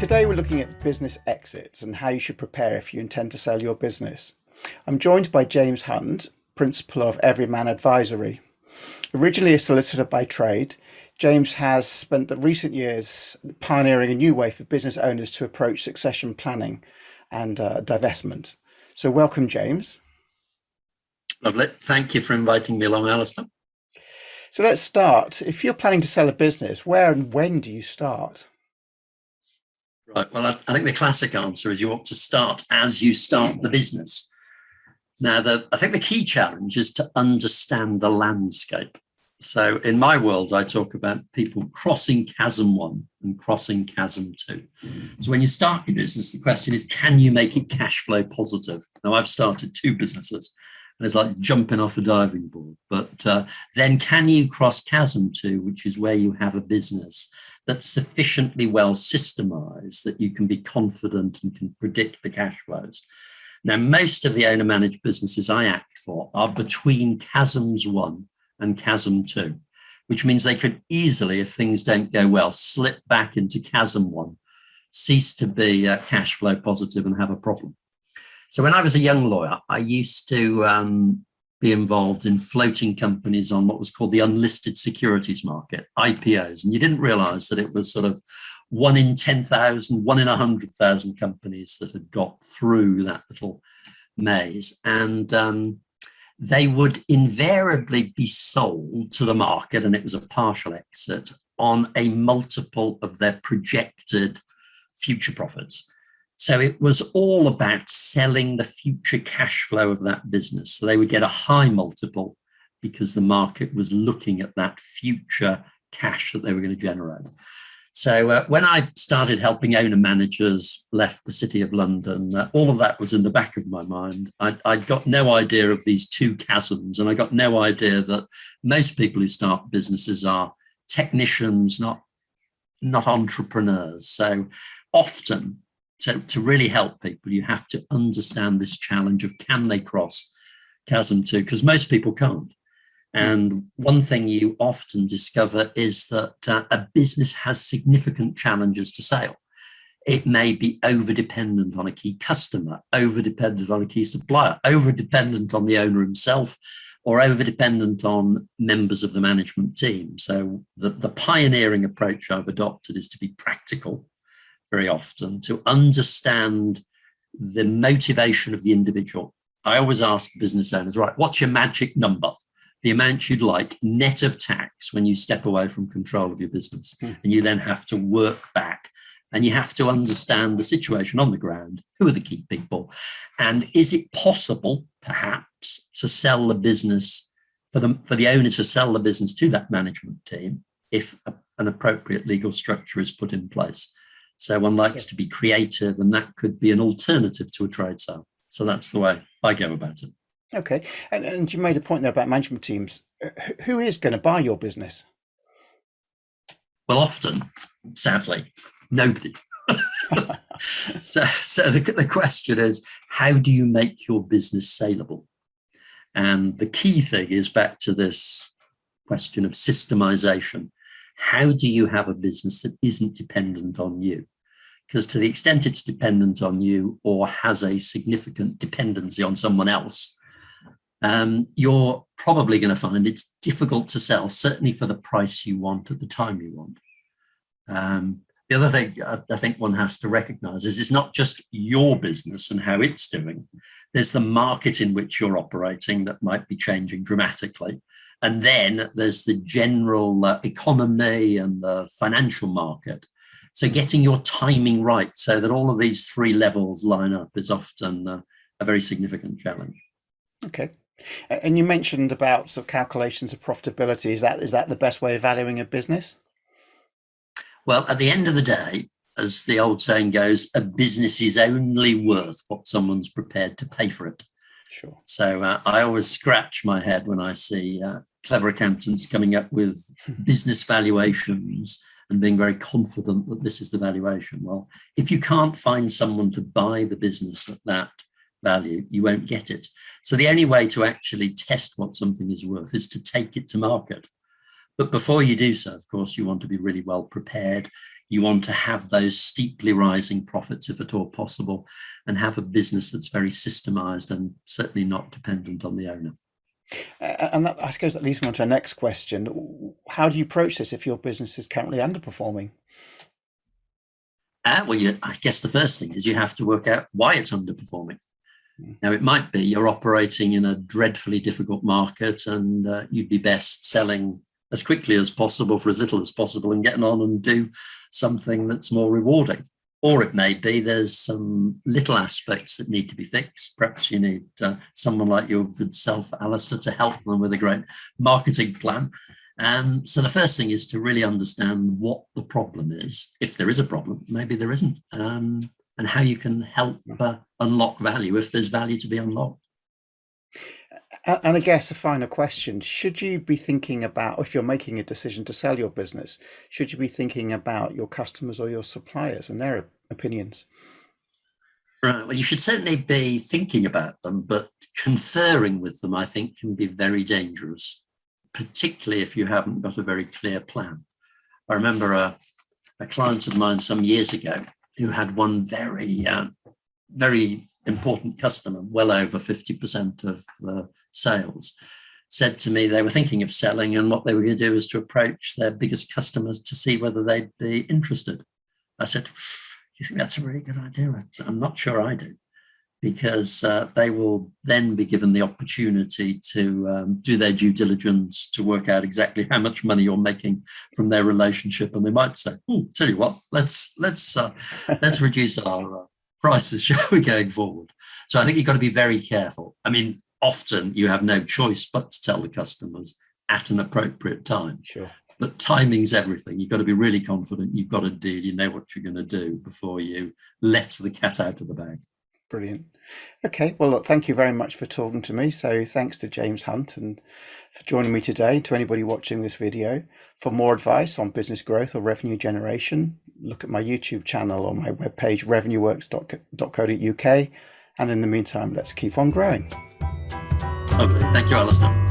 Today we're looking at business exits and how you should prepare if you intend to sell your business. I'm joined by James Hunt, Principal of Everyman Advisory. Originally a solicitor by trade, James has spent the recent years pioneering a new way for business owners to approach succession planning and divestment. So welcome, James. Lovely. Thank you for inviting me along, Alistair. So let's start. If you're planning to sell a business, where and when do you start? Right. Well, I think the classic answer is you want to start as you start the business. Now, I think the key challenge is to understand the landscape. So in my world, I talk about people crossing chasm 1 and crossing chasm 2. So when you start your business, the question is, can you make it cash flow positive? Now, I've started 2 businesses, and it's like jumping off a diving board. But then can you cross chasm 2, which is where you have a business that's sufficiently well systemized that you can be confident and can predict the cash flows? Now, most of the owner-managed businesses I act for are between chasms 1 and chasm 2, which means they could easily, if things don't go well, slip back into chasm 1, cease to be cash flow positive and have a problem. So when I was a young lawyer, I used to be involved in floating companies on what was called the unlisted securities market, IPOs. And you didn't realize that it was sort of 1 in 10,000, 1 in 100,000 companies that had got through that little maze. And they would invariably be sold to the market, and it was a partial exit, on a multiple of their projected future profits. So it was all about selling the future cash flow of that business. So they would get a high multiple because the market was looking at that future cash that they were going to generate. So when I started helping owner managers, left the City of London, all of that was in the back of my mind. I'd got no idea of these 2 chasms, and I got no idea that most people who start businesses are technicians, not entrepreneurs. So often, to really help people, you have to understand this challenge of, can they cross chasm 2? Because most people can't. And one thing you often discover is that a business has significant challenges to sale. It may be over-dependent on a key customer, over-dependent on a key supplier, over-dependent on the owner himself, or over-dependent on members of the management team. So the pioneering approach I've adopted is to be practical very often, to understand the motivation of the individual. I always ask business owners, right, what's your magic number? The amount you'd like net of tax when you step away from control of your business. And you then have to work back, and you have to understand the situation on the ground. Who are the key people? And is it possible, perhaps, to sell the business, for the owner to sell the business to that management team if an appropriate legal structure is put in place? So one likes to be creative, and that could be an alternative to a trade sale. So that's the way I go about it. Okay. And you made a point there about management teams. Who is going to buy your business? Well, often, sadly, nobody. So the question is, how do you make your business saleable? And the key thing is back to this question of systemization. How do you have a business that isn't dependent on you? Because to the extent it's dependent on you or has a significant dependency on someone else, you're probably going to find it's difficult to sell, certainly for the price you want at the time you want. The other thing I think one has to recognize is it's not just your business and how it's doing. There's the market in which you're operating that might be changing dramatically. And then there's the general economy and the financial market. So getting your timing right so that all of these 3 levels line up is often a very significant challenge. Okay. And you mentioned about sort of calculations of profitability. Is that the best way of valuing a business? Well, at the end of the day, as the old saying goes, a business is only worth what someone's prepared to pay for it. Sure. So I always scratch my head when I see clever accountants coming up with business valuations and being very confident that this is the valuation. Well, if you can't find someone to buy the business at that value, you won't get it. So the only way to actually test what something is worth is to take it to market. But before you do so, of course, you want to be really well prepared. You want to have those steeply rising profits, if at all possible, and have a business that's very systemized and certainly not dependent on the owner. And that, I suppose that leads me on to our next question. How do you approach this if your business is currently underperforming? I guess the first thing is you have to work out why it's underperforming. Mm. Now, it might be you're operating in a dreadfully difficult market and you'd be best selling as quickly as possible for as little as possible and getting on and do something that's more rewarding. Or it may be there's some little aspects that need to be fixed. Perhaps you need someone like your good self, Alistair, to help them with a great marketing plan. So the first thing is to really understand what the problem is. If there is a problem, maybe there isn't, and how you can help unlock value if there's value to be unlocked. And I guess a final question, should you be thinking about, if you're making a decision to sell your business, should you be thinking about your customers or your suppliers and their opinions? Right. Well, you should certainly be thinking about them, but conferring with them, I think, can be very dangerous, particularly if you haven't got a very clear plan. I remember a client of mine some years ago who had one very important customer, well over 50% of the sales, said to me they were thinking of selling, and what they were going to do is to approach their biggest customers to see whether they'd be interested. I said, do you think that's a really good idea? I'm not sure I do, because they will then be given the opportunity to do their due diligence to work out exactly how much money you're making from their relationship, and they might say, tell you what, let's reduce our prices, shall we, going forward. So I think you've got to be very careful. I mean, often you have no choice but to tell the customers at an appropriate time. Sure. But timing's everything. You've got to be really confident you've got a deal, you know what you're going to do before you let the cat out of the bag. Brilliant. Okay, well, look, thank you very much for talking to me. So thanks to James Hunt and for joining me today. To anybody watching this video, for more advice on business growth or revenue generation, look at my YouTube channel or my webpage, revenueworks.co.uk. And in the meantime, let's keep on growing. Okay, thank you, Alistair.